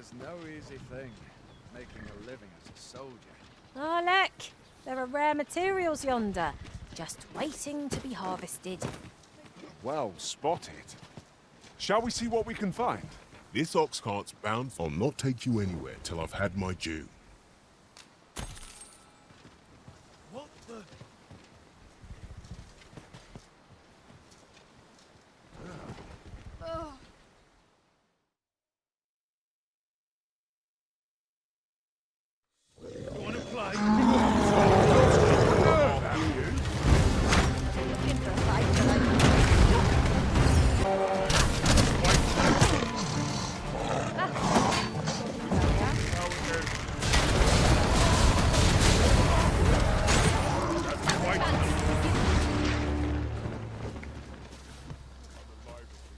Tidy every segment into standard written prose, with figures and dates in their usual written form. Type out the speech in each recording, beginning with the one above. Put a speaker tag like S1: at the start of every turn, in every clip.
S1: was no easy thing, making a living as a soldier.
S2: Oh, look! There are rare materials yonder, just waiting to be harvested.
S3: Well spotted. Shall we see what we can find?
S4: This Oxcart's bound. I'll not take you anywhere till I've had my due.
S1: What the? Wanna play?
S2: Looking for a fight, but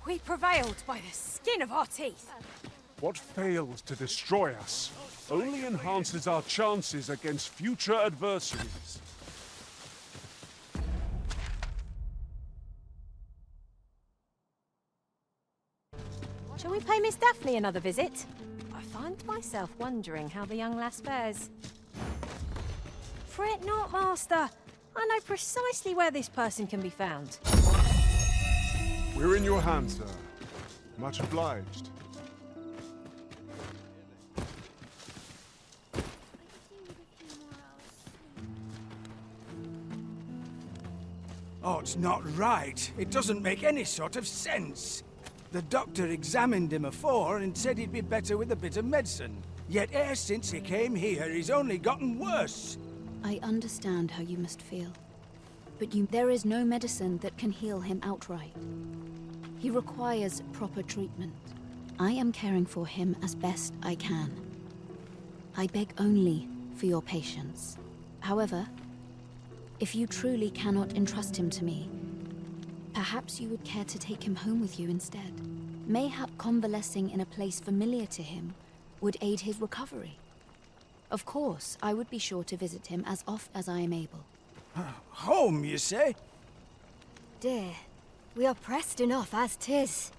S2: we prevailed by the skin of our teeth.
S3: What fails to destroy us only enhances our chances against future adversaries.
S2: Shall we pay Miss Daphne another visit? I find myself wondering how the young lass fares. Fret not, Master. I know precisely where this person can be found.
S3: We're in your hands, sir. Much obliged.
S5: Oh, it's not right. It doesn't make any sort of sense. The doctor examined him afore and said he'd be better with a bit of medicine. Yet e'er since he came here, he's only gotten worse.
S6: I understand how you must feel. But there is no medicine that can heal him outright. He requires proper treatment. I am caring for him as best I can. I beg only for your patience. However, if you truly cannot entrust him to me, perhaps you would care to take him home with you instead. Mayhap convalescing in a place familiar to him would aid his recovery. Of course, I would be sure to visit him as oft as I am able.
S5: Home, you say?
S7: Dear, we are pressed enough as 'tis.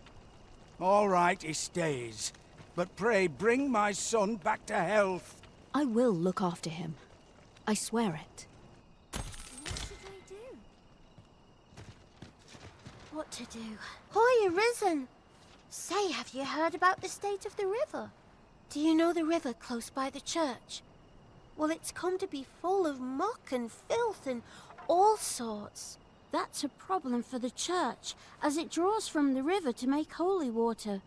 S5: All right, he stays. But pray bring my son back to health.
S6: I will look after him. I swear it.
S7: What should I do? What to do? Hoy, Arisen! Say, have you heard about the state of the river? Do you know the river close by the church? Well, it's come to be full of muck and filth and all sorts.
S8: That's a problem for the church, as it draws from the river to make holy water.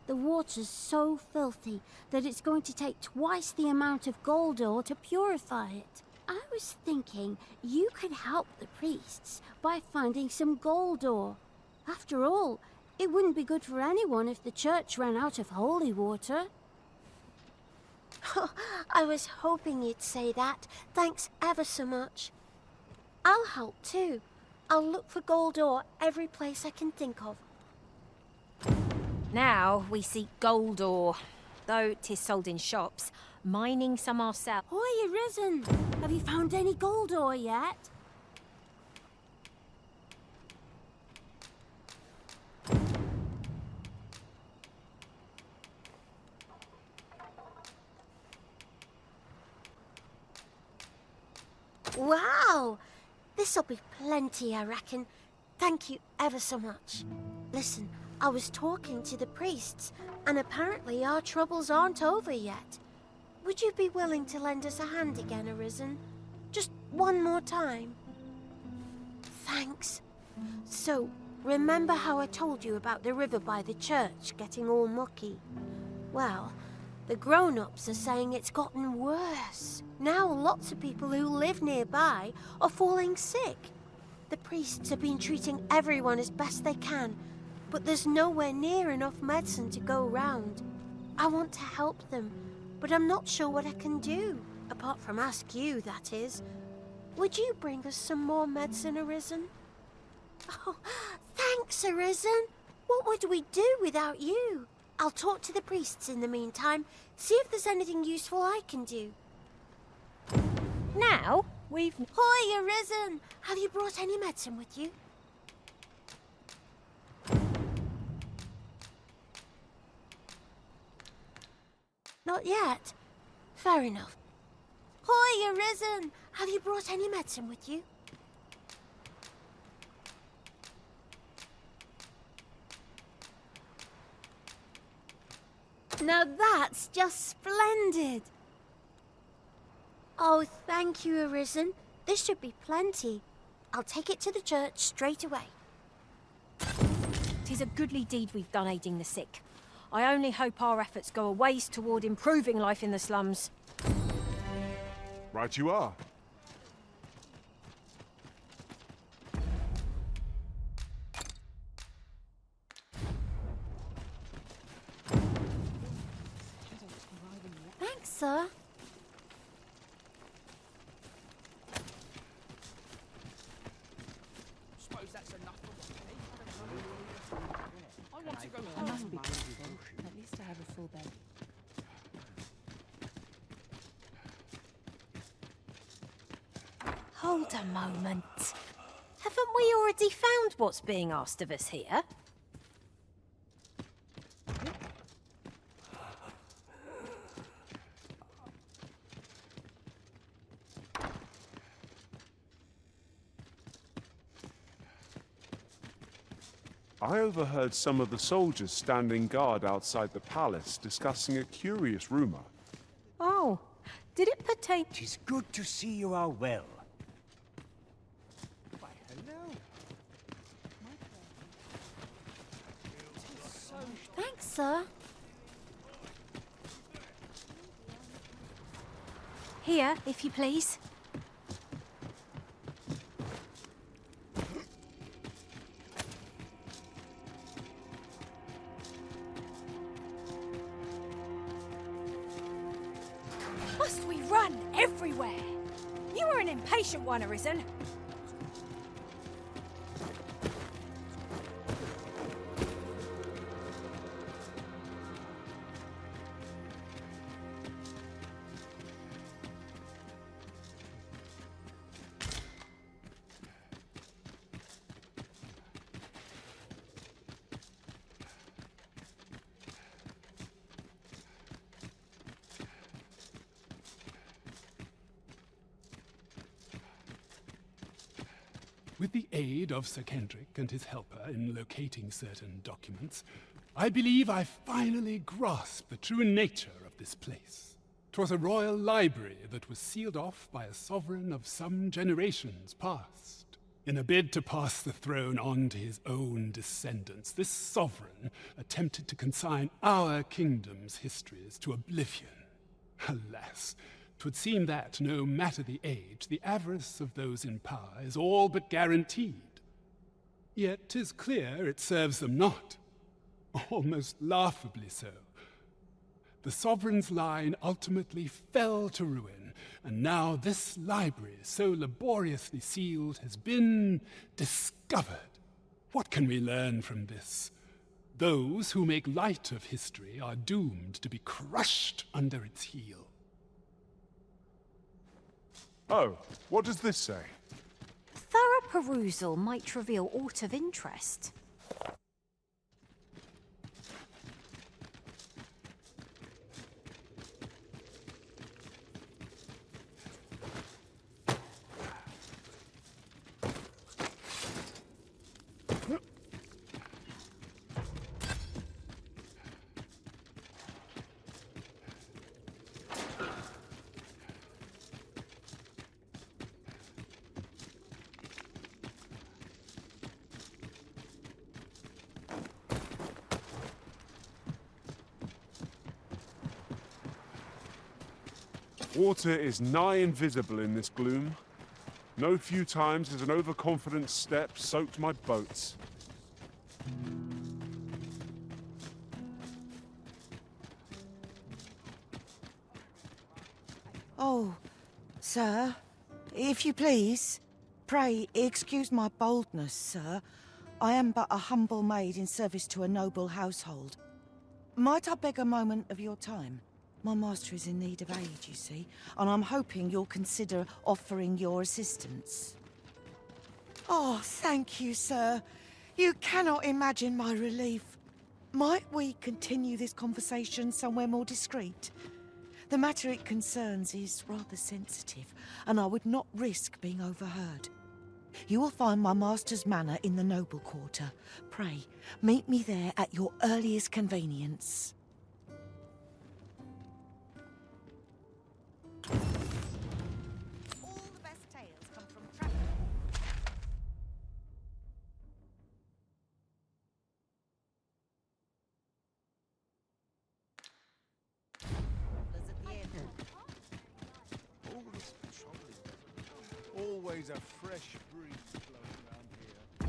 S8: The water's so filthy that it's going to take twice the amount of gold ore to purify it. I was thinking you could help the priests by finding some gold ore. After all, it wouldn't be good for anyone if the church ran out of holy water.
S7: I was hoping you'd say that. Thanks ever so much. I'll help too. I'll look for gold ore every place I can think of.
S2: Now we seek gold ore. Though 'tis sold in shops, mining some ourselves.
S8: Hoy, Arisen! Have you found any gold ore yet?
S7: Wow! This'll be plenty, I reckon. Thank you ever so much. Listen, I was talking to the priests, and apparently our troubles aren't over yet. Would you be willing to lend us a hand again, Arisen? Just one more time? Thanks. So, remember how I told you about the river by the church getting all mucky? Well, the grown-ups are saying it's gotten worse. Now lots of people who live nearby are falling sick. The priests have been treating everyone as best they can, but there's nowhere near enough medicine to go round. I want to help them, but I'm not sure what I can do, apart from ask you, that is. Would you bring us some more medicine, Arisen? Oh, thanks, Arisen. What would we do without you? I'll talk to the priests in the meantime, see if there's anything useful I can do.
S2: Now we've...
S7: Hoy, Arisen! Have you brought any medicine with you? Not yet. Fair enough. Hoi, Arisen! Have you brought any medicine with you?
S8: Now that's just splendid.
S7: Oh, thank you, Arisen. This should be plenty. I'll take it to the church straight away.
S2: 'Tis a goodly deed we've done aiding the sick. I only hope our efforts go a ways toward improving life in the slums.
S3: Right you are.
S8: Thanks, sir.
S2: I must be careful. At least I have a full bed. Hold a moment. Haven't we already found what's being asked of us here?
S3: I overheard some of the soldiers standing guard outside the palace discussing a curious rumor.
S2: Oh, did it pertain...
S9: 'Tis good to see you are well. Why, hello.
S8: Thanks, sir.
S2: Here, if you please. Must we run everywhere? You are an impatient one, Arisen.
S10: With the aid of Sir Kendrick and his helper in locating certain documents, I believe I finally grasped the true nature of this place. 'Twas a royal library that was sealed off by a sovereign of some generations past. In a bid to pass the throne on to his own descendants, this sovereign attempted to consign our kingdom's histories to oblivion. Alas, 'twould seem that, no matter the age, the avarice of those in power is all but guaranteed. Yet 'tis clear it serves them not. Almost laughably so. The sovereign's line ultimately fell to ruin, and now this library, so laboriously sealed, has been discovered. What can we learn from this? Those who make light of history are doomed to be crushed under its heel.
S3: Oh, what does this say?
S2: Thorough perusal might reveal aught of interest.
S3: Water is nigh invisible in this gloom. No few times has an overconfident step soaked my boats.
S11: Oh, sir, if you please, pray excuse my boldness, sir. I am but a humble maid in service to a noble household. Might I beg a moment of your time? My master is in need of aid, you see, and I'm hoping you'll consider offering your assistance. Oh, thank you, sir. You cannot imagine my relief. Might we continue this conversation somewhere more discreet? The matter it concerns is rather sensitive, and I would not risk being overheard. You will find my master's manor in the noble quarter. Pray, meet me there at your earliest convenience. All the best tales come from travel.
S1: Always a fresh breeze blowing around here.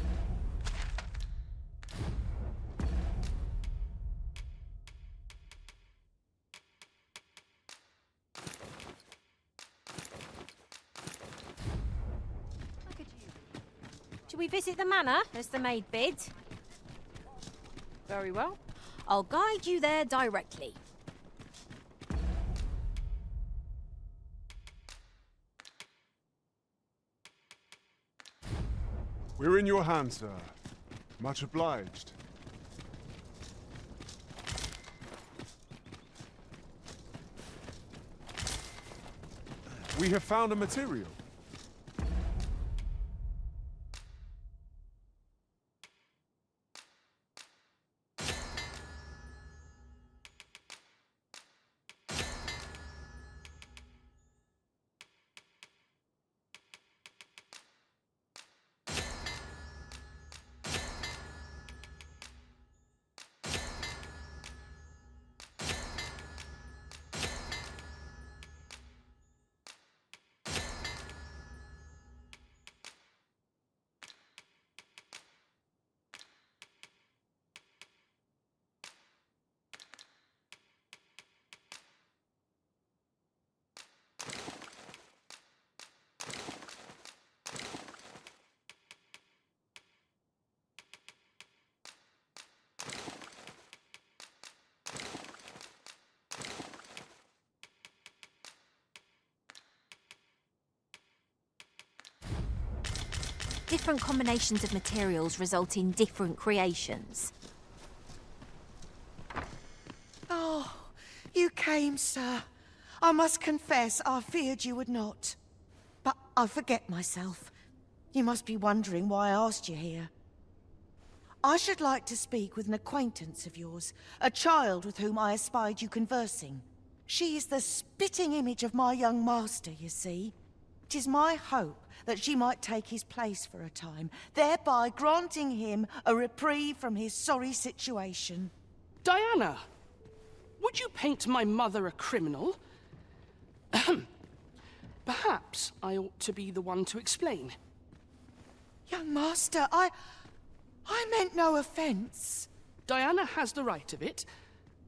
S2: Shall we visit the manor, as the maid bid? Very well. I'll guide you there directly.
S3: We're in your hands, sir. Much obliged. We have found a material.
S2: Different combinations of materials result in different creations.
S11: Oh, you came, sir. I must confess, I feared you would not. But I forget myself. You must be wondering why I asked you here. I should like to speak with an acquaintance of yours, a child with whom I espied you conversing. She is the spitting image of my young master, you see. It is my hope that she might take his place for a time, thereby granting him a reprieve from his sorry situation.
S12: Diana, would you paint my mother a criminal? Perhaps I ought to be the one to explain.
S11: Young master, I meant no offence.
S12: Diana has the right of it,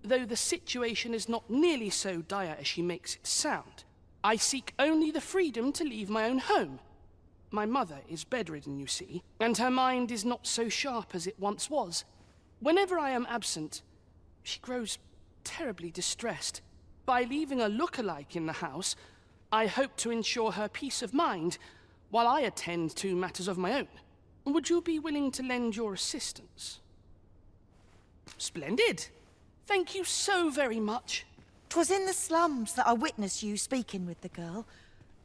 S12: though the situation is not nearly so dire as she makes it sound. I seek only the freedom to leave my own home. My mother is bedridden, you see, and her mind is not so sharp as it once was. Whenever I am absent, she grows terribly distressed. By leaving a look-alike in the house, I hope to ensure her peace of mind while I attend to matters of my own. Would you be willing to lend your assistance? Splendid. Thank you so very much.
S11: 'Twas in the slums that I witnessed you speaking with the girl.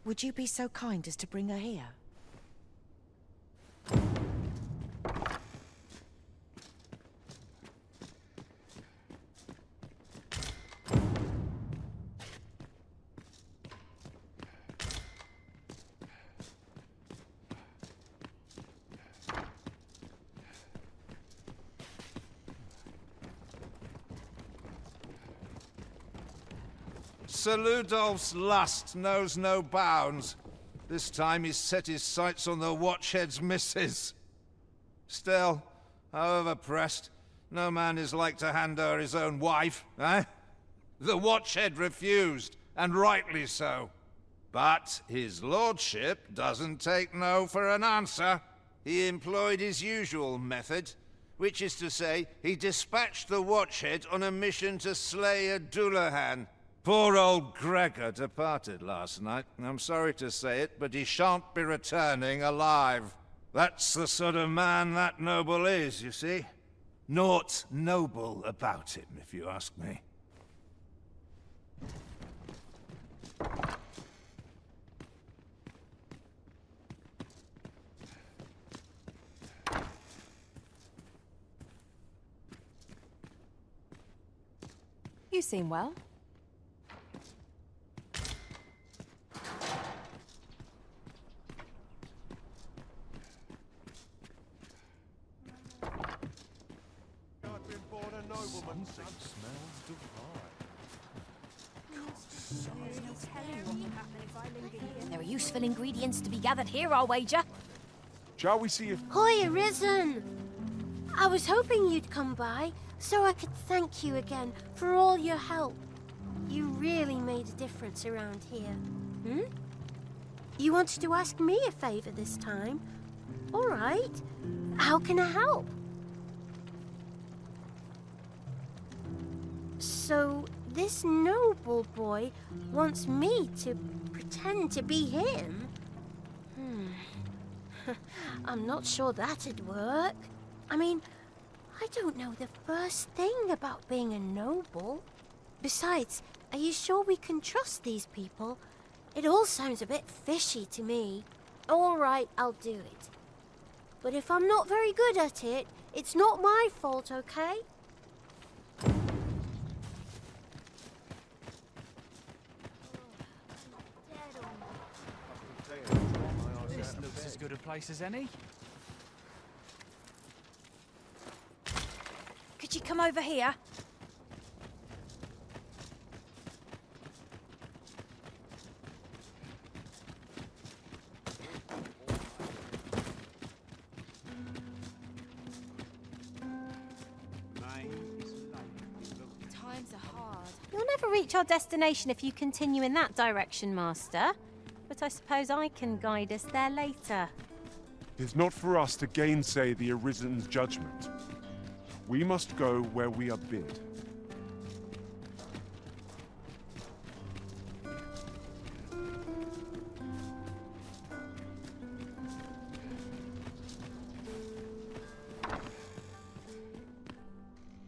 S11: Would you be so kind as to bring her here?
S1: Sir Ludolf's lust knows no bounds. This time he's set his sights on the Watchhead's missus. Still, however pressed, no man is like to hand her his own wife, eh? The Watchhead refused, and rightly so. But his lordship doesn't take no for an answer. He employed his usual method, which is to say, he dispatched the Watchhead on a mission to slay a Dullahan. Poor old Gregor departed last night. I'm sorry to say it, but he shan't be returning alive. That's the sort of man that noble is, you see. Naught noble about him, if you ask me.
S2: You seem well.
S4: I've been born a nobleman. Something smells divine.
S2: There are useful ingredients to be gathered here, I'll wager.
S3: Shall we see if...
S7: Hoi, Arisen! I was hoping you'd come by, so I could thank you again for all your help. You really made a difference around here. Hmm? You wanted to ask me a favor this time? All right. How can I help? So, this noble boy wants me to pretend to be him? I'm not sure that'd work. I mean, I don't know the first thing about being a noble. Besides, are you sure we can trust these people? It all sounds a bit fishy to me. All right, I'll do it. But if I'm not very good at it, it's not my fault, okay?
S13: This looks as good a place as any.
S2: Could you come over here? Times are hard. You'll never reach our destination if you continue in that direction, Master. But I suppose I can guide us there later.
S3: It's not for us to gainsay the Arisen's judgment. We must go where we are bid.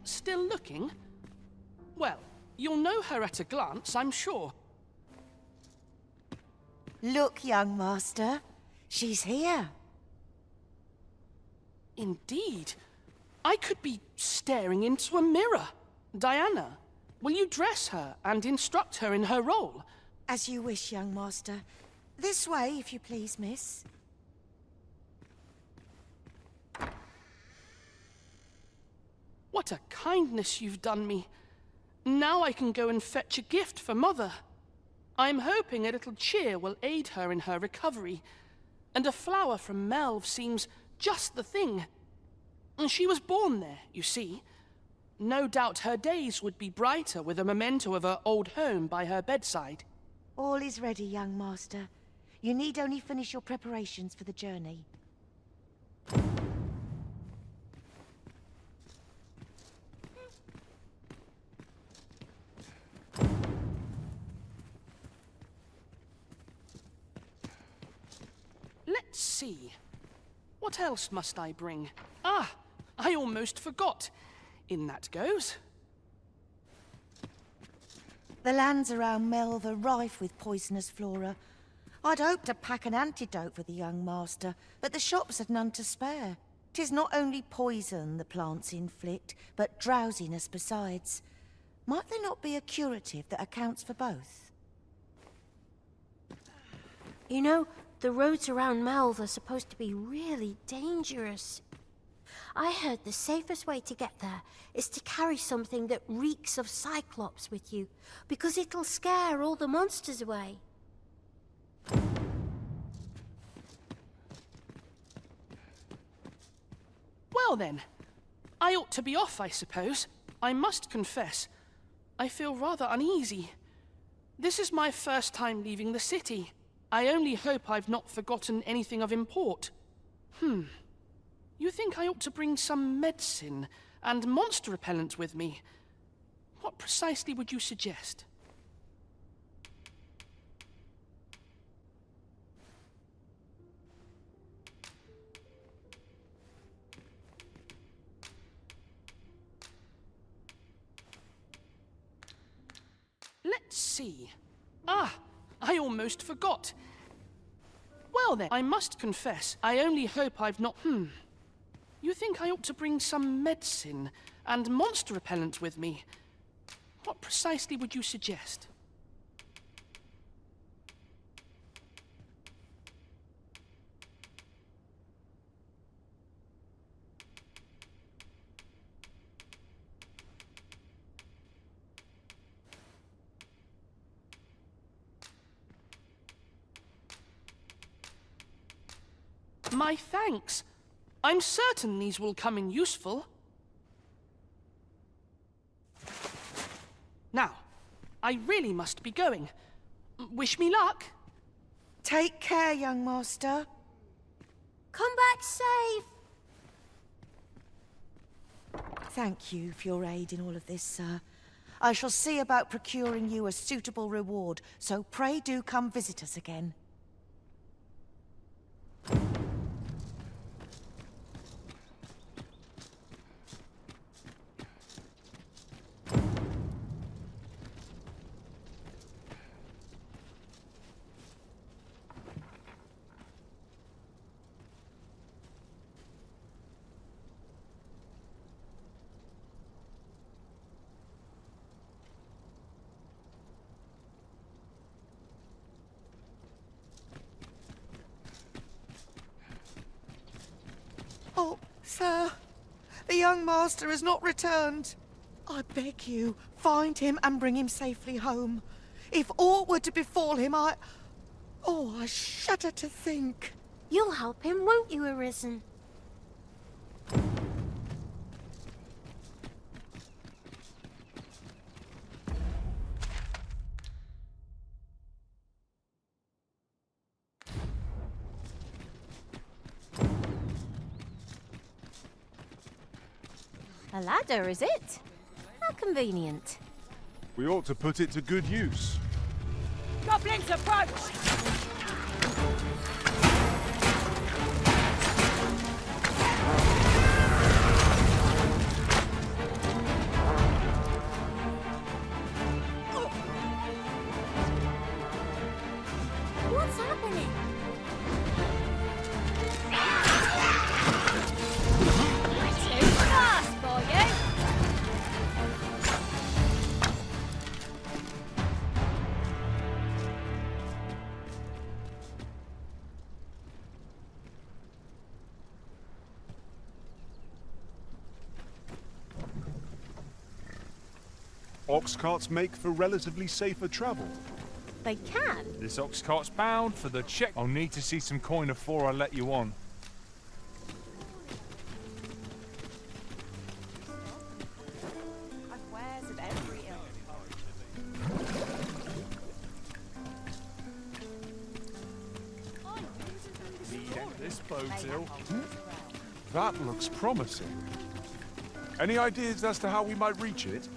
S12: Still looking? Well, you'll know her at a glance, I'm sure.
S11: Look, young master. She's here.
S12: Indeed. I could be staring into a mirror. Diana, will you dress her and instruct her in her role?
S11: As you wish, young master. This way, if you please, miss.
S12: What a kindness you've done me. Now I can go and fetch a gift for Mother. I'm hoping a little cheer will aid her in her recovery. And a flower from Melve seems just the thing. And she was born there, you see. No doubt her days would be brighter with a memento of her old home by her bedside.
S11: All is ready, young master. You need only finish your preparations for the journey.
S12: Let's see. What else must I bring? Ah, I almost forgot. In that goes.
S11: The lands around Melve are rife with poisonous flora. I'd hoped to pack an antidote for the young master, but the shops had none to spare. 'Tis not only poison the plants inflict, but drowsiness besides. Might there not be a curative that accounts for both?
S7: You know, the roads around Melve are supposed to be really dangerous. I heard the safest way to get there is to carry something that reeks of Cyclops with you, because it'll scare all the monsters away.
S12: Well then, I ought to be off, I suppose. I must confess, I feel rather uneasy. This is my first time leaving the city. I only hope I've not forgotten anything of import. You think I ought to bring some medicine and monster repellent with me? What precisely would you suggest? Let's see. Ah, I almost forgot. Well then, I must confess, I only hope I've not... You think I ought to bring some medicine and monster repellent with me? What precisely would you suggest? My thanks. I'm certain these will come in useful. Now, I really must be going. Wish me luck.
S11: Take care, young master.
S7: Come back safe.
S11: Thank you for your aid in all of this, sir. I shall see about procuring you a suitable reward, so pray do come visit us again. Oh, sir, the young master has not returned. I beg you, find him and bring him safely home. If aught were to befall him, I shudder to think.
S7: You'll help him, won't you, Arisen?
S2: A ladder, is it? How convenient.
S3: We ought to put it to good use.
S11: Goblins approach!
S8: What's happening?
S2: Too fast for you.
S3: Oxcarts make for relatively safer travel.
S2: They can.
S13: This Oxcart's bound for the check. I'll need to see some coin before I let you on. This boat's ill.
S3: That looks promising. Any ideas as to how we might reach it?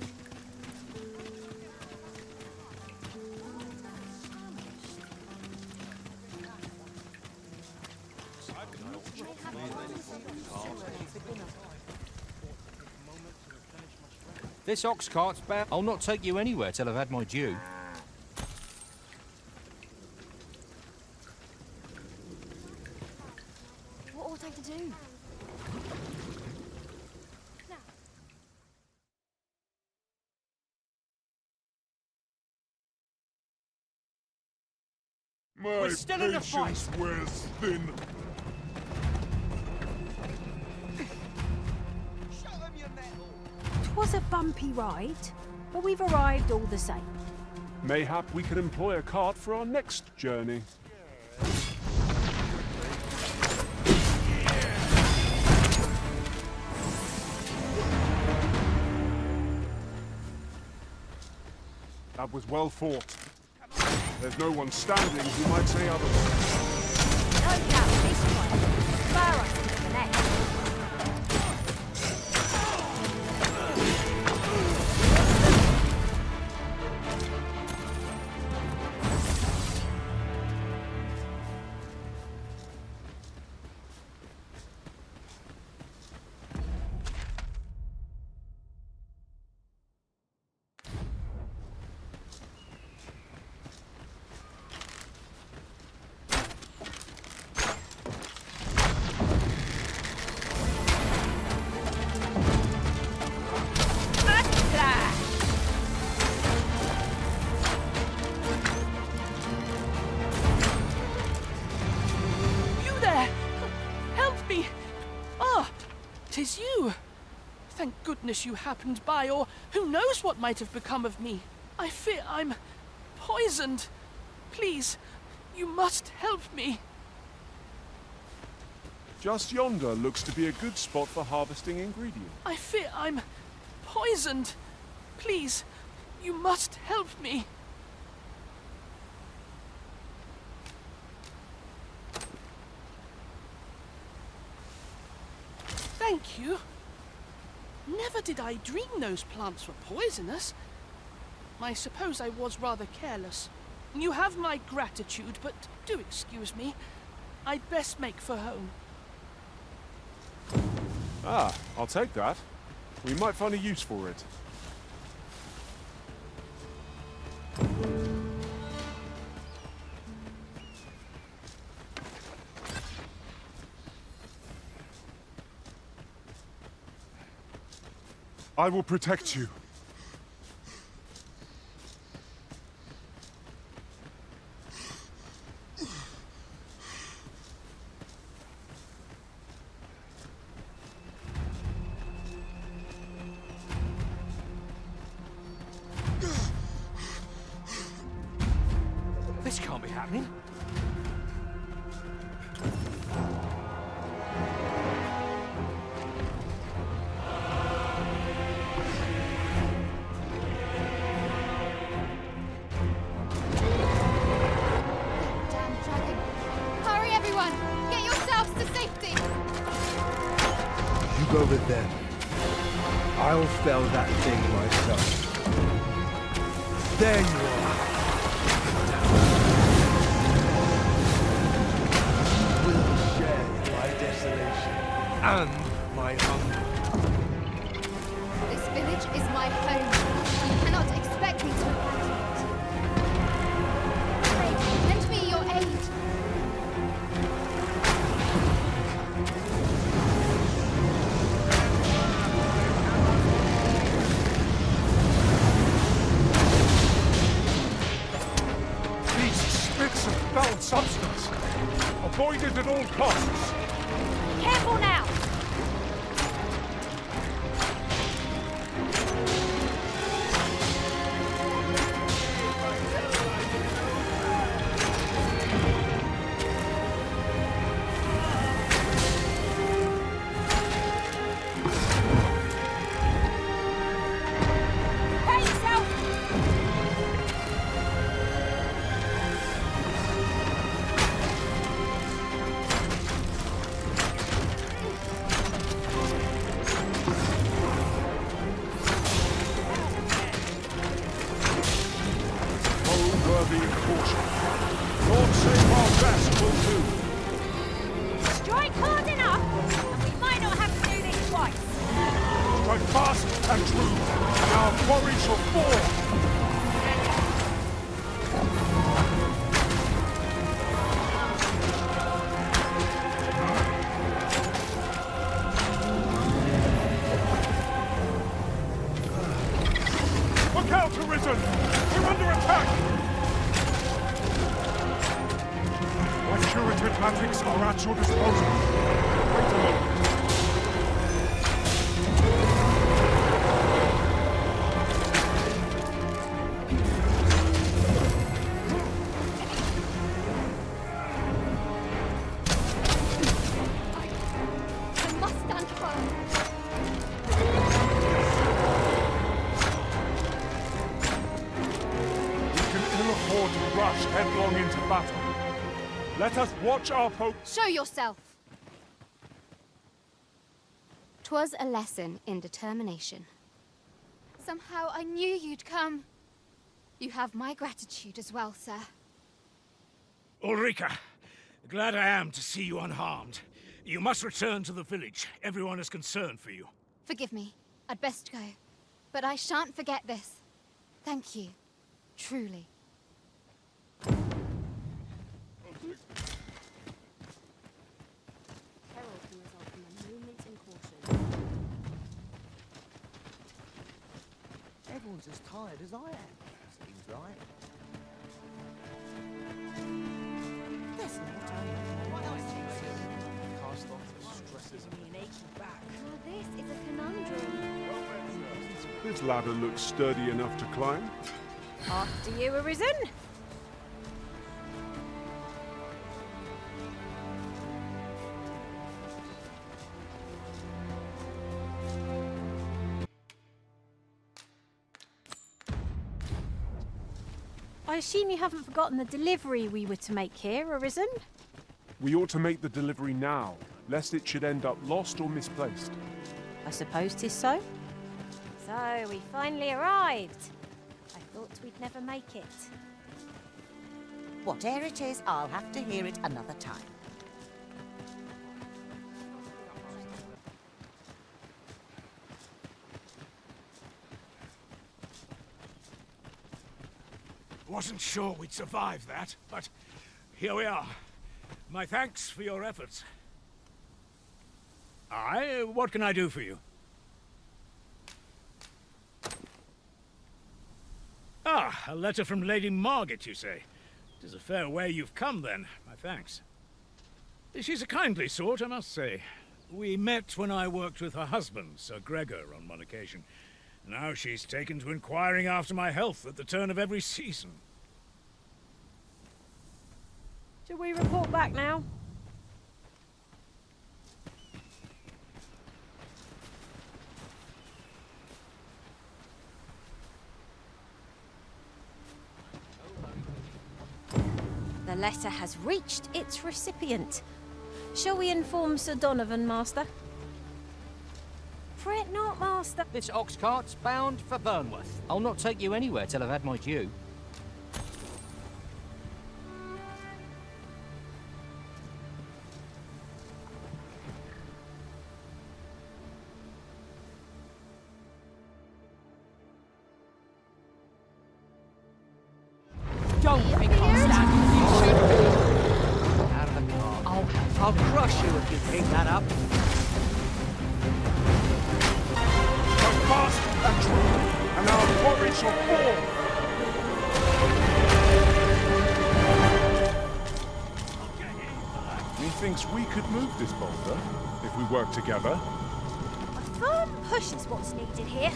S14: This Oxcart's bound. I'll not take you anywhere till I've had my due.
S2: What ought I to do?
S4: My
S12: still in a fight.
S4: patience wears thin.
S8: Twas a bumpy ride, but we've arrived all the same.
S3: Mayhap we can employ a cart for our next journey. That was well fought. There's no one standing who might say otherwise.
S2: No doubt this one. Spur us to the next.
S12: Thank goodness you happened by, or who knows what might have become of me. I fear I'm poisoned. Please, you must help me.
S3: Just yonder looks to be a good spot for harvesting ingredients.
S12: I fear I'm poisoned. Please, you must help me. Thank you. Never did I dream those plants were poisonous. I suppose I was rather careless. You have my gratitude, but do excuse me. I'd best make for home.
S3: Ah, I'll take that. We might find a use for it. I will protect you.
S14: This can't be happening.
S15: Damn dragon. Hurry, everyone! Get yourselves to safety!
S16: You go with them. I'll fell that thing myself. There you are. You will share my desolation and my hunger.
S15: This village is my home. You cannot expect me to abandon it. Pray, lend me your aid.
S3: These spits of foul substance. Avoid it at all costs.
S2: Careful now! Prepare yourself!
S3: Oh, worthy of caution. Lord save our best will do.
S2: Strike hard enough, and we might not have to do this twice.
S3: Strike fast and true, and our quarry shall fall. Look out, Arisen! We're under attack! My curative magics are at your disposal. Wait a moment.
S15: I must stand firm.
S3: We can ill afford to rush headlong into battle. Let us watch our focus.
S15: Show yourself.
S6: 'Twas a lesson in determination.
S15: Somehow I knew you'd come. You have my gratitude as well, sir.
S5: Ulrika, glad I am to see you unharmed. You must return to the village. Everyone is concerned for you.
S15: Forgive me. I'd best go. But I shan't forget this. Thank you. Truly.
S8: Peril can result from a moment in caution.
S9: Everyone's as tired as I am, seems like. There's no time.
S14: Cast off the stresses of
S15: Now this is a conundrum.
S3: This ladder looks sturdy enough to climb.
S2: After you, Arisen. I assume you haven't forgotten the delivery we were to make here, Arisen?
S3: We ought to make the delivery now, lest it should end up lost or misplaced.
S2: I suppose 'tis so. So, we finally arrived. I thought we'd never make it.
S17: Whatever it is, I'll have to hear it another time.
S5: Wasn't sure we'd survive that, but here we are. My thanks for your efforts. Aye, what can I do for you? Ah, a letter from Lady Margaret, you say? 'Tis a fair way you've come, then. My thanks. She's a kindly sort, I must say. We met when I worked with her husband, Sir Gregor, on one occasion. Now she's taken to inquiring after my health at the turn of every season.
S2: Shall we report back now? The letter has reached its recipient. Shall we inform Sir Donovan, Master? Fret not, Master.
S14: This Oxcart's bound for Burnworth. I'll not take you anywhere till I've had my due. Don't think I'm standing for you, shit. Out of the car. I'll crush you if you pick that up.
S3: Go fast and true, and our quarry shall fall! Methinks we could move this boulder if we work together.
S2: A firm push is what's needed here.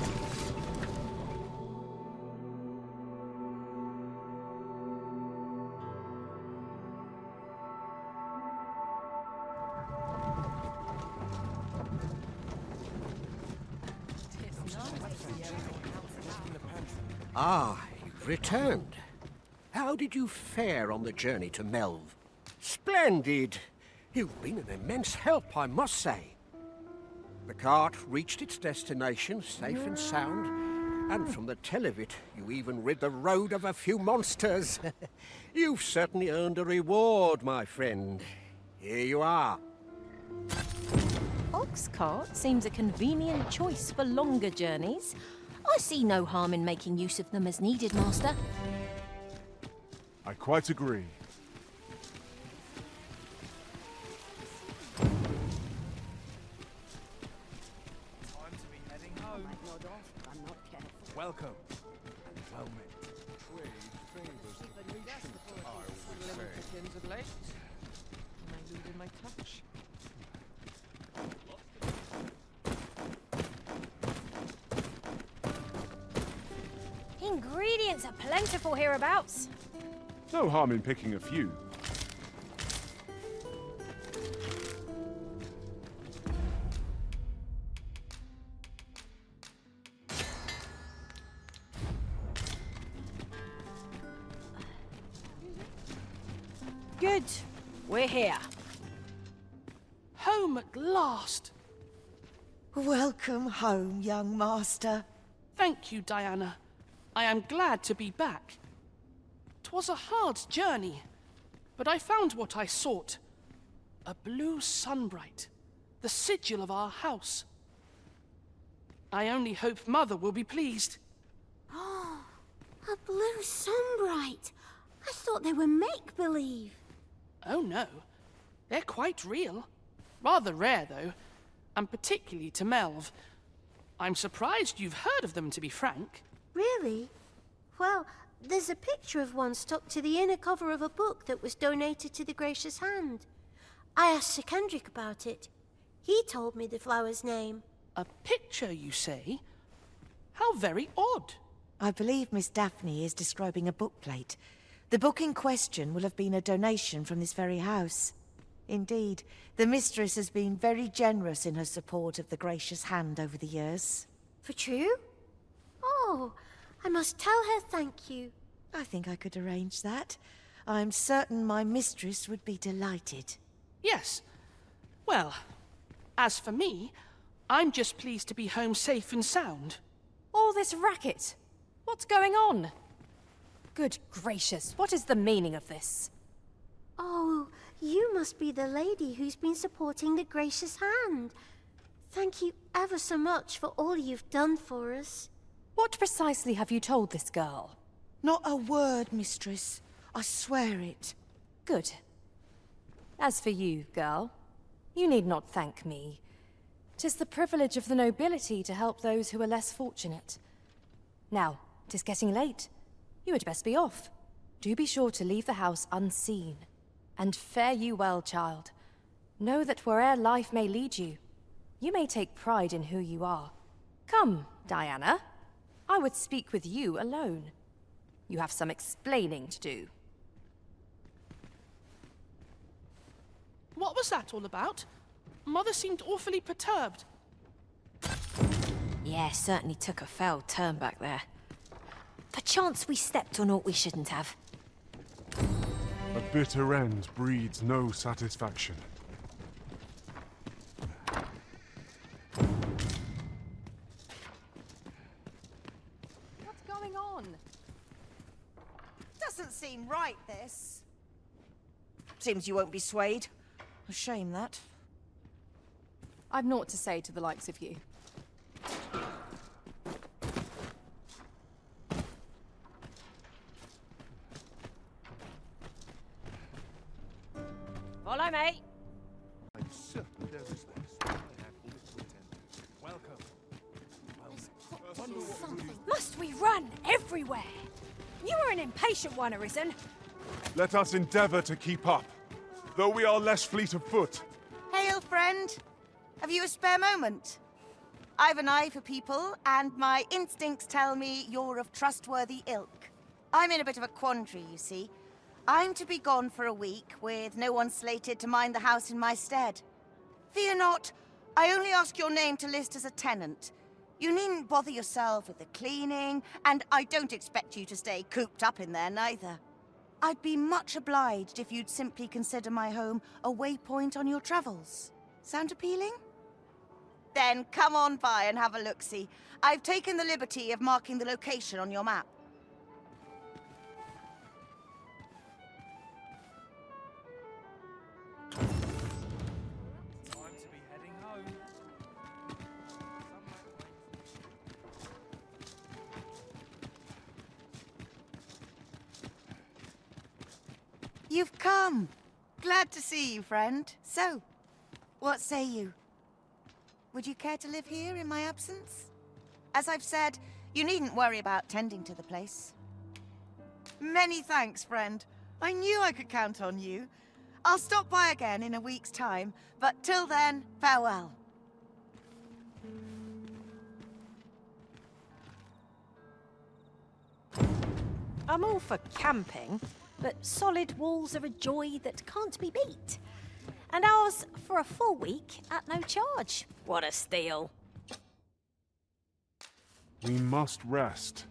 S18: Ah, you've returned. How did you fare on the journey to Melve? Splendid! You've been an immense help, I must say. The cart reached its destination safe and sound, and from the tell of it, you even rid the road of a few monsters. You've certainly earned a reward, my friend. Here you are.
S2: Oxcart seems a convenient choice for longer journeys. I see no harm in making use of them as needed, Master.
S3: I quite agree.
S9: Time to be heading home.
S12: I'm not careful.
S9: Welcome. And well met. Trade favors the patient, I always say.
S12: Am I losing my touch?
S2: Ingredients are plentiful hereabouts.
S3: No harm in picking a few.
S2: Good. We're here.
S12: Home at last.
S11: Welcome home, young master.
S12: Thank you, Diana. I am glad to be back. 'Twas a hard journey, but I found what I sought. A blue Sunbright, the sigil of our house. I only hope Mother will be pleased.
S8: Oh, a blue Sunbright. I thought they were make-believe.
S12: Oh no, they're quite real. Rather rare, though, and particularly to Melve. I'm surprised you've heard of them, to be frank.
S7: Really? Well, there's a picture of one stuck to the inner cover of a book that was donated to the Gracious Hand. I asked Sir Kendrick about it. He told me the flower's name.
S12: A picture, you say? How How very odd.
S11: I believe Miss Daphne is describing a bookplate. The book in question will have been a donation from this very house. Indeed, the mistress has been very generous in her support of the gracious hand over the years.
S7: For true? Oh, I must tell her thank you.
S11: I think I could arrange that. I'm certain my mistress would be delighted.
S12: Yes. Well, as for me, I'm just pleased to be home safe and sound.
S2: All this racket? What's going on? Good gracious, what is the meaning of this?
S7: Oh, you must be the lady who's been supporting the gracious hand. Thank you ever so much for all you've done for us.
S2: What precisely have you told this girl?
S11: Not a word, mistress. I swear it.
S2: Good. As for you, girl, you need not thank me. 'Tis the privilege of the nobility to help those who are less fortunate. Now, 'tis getting late. You had best be off. Do be sure to leave the house unseen. And fare you well, child. Know that where'er life may lead you, you may take pride in who you are. Come, Diana. I would speak with you alone. You have some explaining to do.
S12: What was that all about? Mother seemed awfully perturbed.
S2: Yeah, certainly took a foul turn back there. Perchance we stepped on aught we shouldn't have.
S3: A bitter end breeds no satisfaction.
S2: What's going on?
S11: Doesn't seem right, this. Seems you won't be swayed. A shame, that.
S2: I've naught to say to the likes of you. Follow me.
S9: I'm certain there is this. I have all to attend to. Welcome.
S2: Must we run everywhere? You are an impatient one, Arisen.
S3: Let us endeavor to keep up, though we are less fleet of foot.
S11: Hail, friend. Have you a spare moment? I've an eye for people, and my instincts tell me you're of trustworthy ilk. I'm in a bit of a quandary, you see. I'm to be gone for a week, with no one slated to mind the house in my stead. Fear not, I only ask your name to list as a tenant. You needn't bother yourself with the cleaning, and I don't expect you to stay cooped up in there, neither. I'd be much obliged if you'd simply consider my home a waypoint on your travels. Sound appealing? Then come on by and have a look-see. I've taken the liberty of marking the location on your map.
S13: Time to be heading home.
S11: You've come. Glad to see you, friend. So, what say you? Would you care to live here in my absence? As I've said, you needn't worry about tending to the place. Many thanks, friend. I knew I could count on you. I'll stop by again in a week's time, but till then, farewell.
S2: I'm all for camping, but solid walls are a joy that can't be beat. And ours for a full week at no charge. What a steal.
S3: We must rest.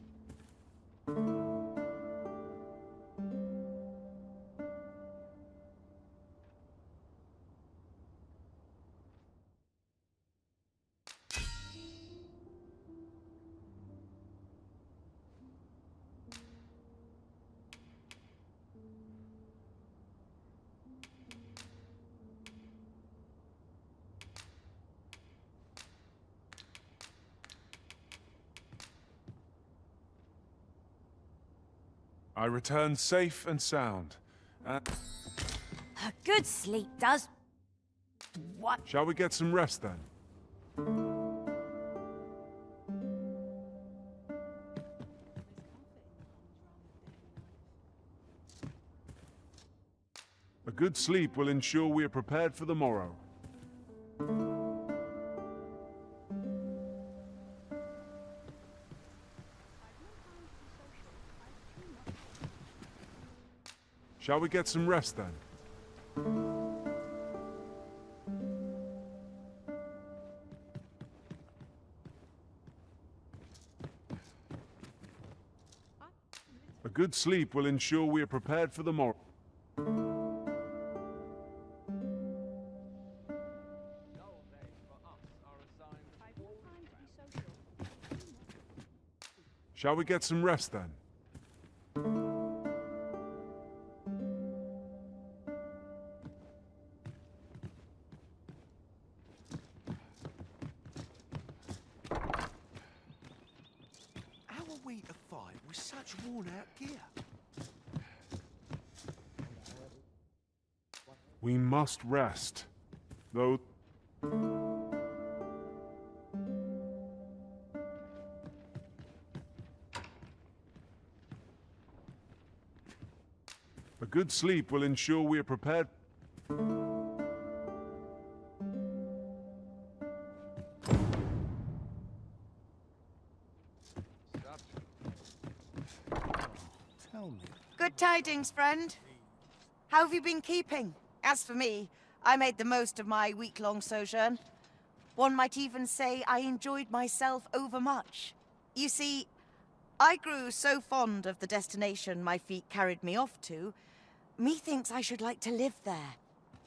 S3: I return safe and sound.
S2: A good sleep does. What?
S3: Shall we get some rest then? A good sleep will ensure we are prepared for the morrow. Shall we get some rest then? A good sleep will ensure we are prepared for the morrow. Shall we get some rest then?
S9: How are we to fight with such worn-out gear?
S3: We must rest, though. A good sleep will ensure we are prepared.
S9: Tell me.
S11: Good tidings, friend. How have you been keeping? As for me, I made the most of my week-long sojourn. One might even say I enjoyed myself overmuch. You see, I grew so fond of the destination my feet carried me off to, methinks I should like to live there.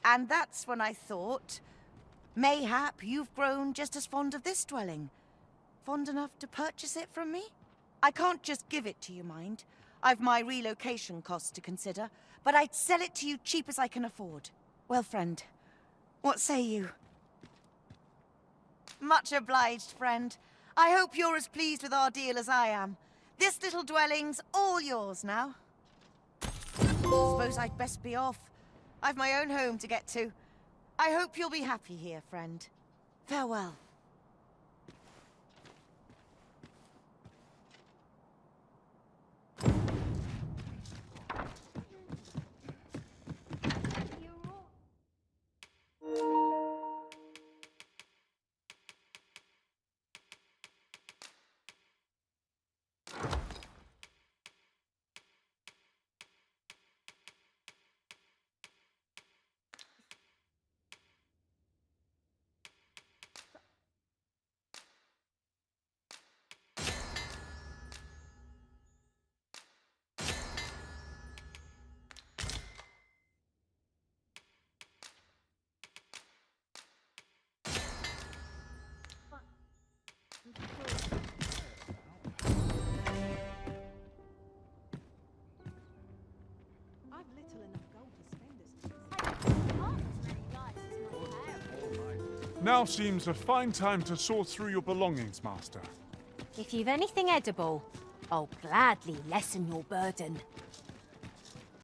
S11: And that's when I thought, mayhap you've grown just as fond of this dwelling. Fond enough to purchase it from me? I can't just give it to you, mind. I've my relocation costs to consider, but I'd sell it to you cheap as I can afford. Well, friend, what say you? Much obliged, friend. I hope you're as pleased with our deal as I am. This little dwelling's all yours now. Suppose I'd best be off. I've my own home to get to. I hope you'll be happy here, friend. Farewell.
S3: Now seems a fine time to sort through your belongings, Master.
S2: If you've anything edible, I'll gladly lessen your burden.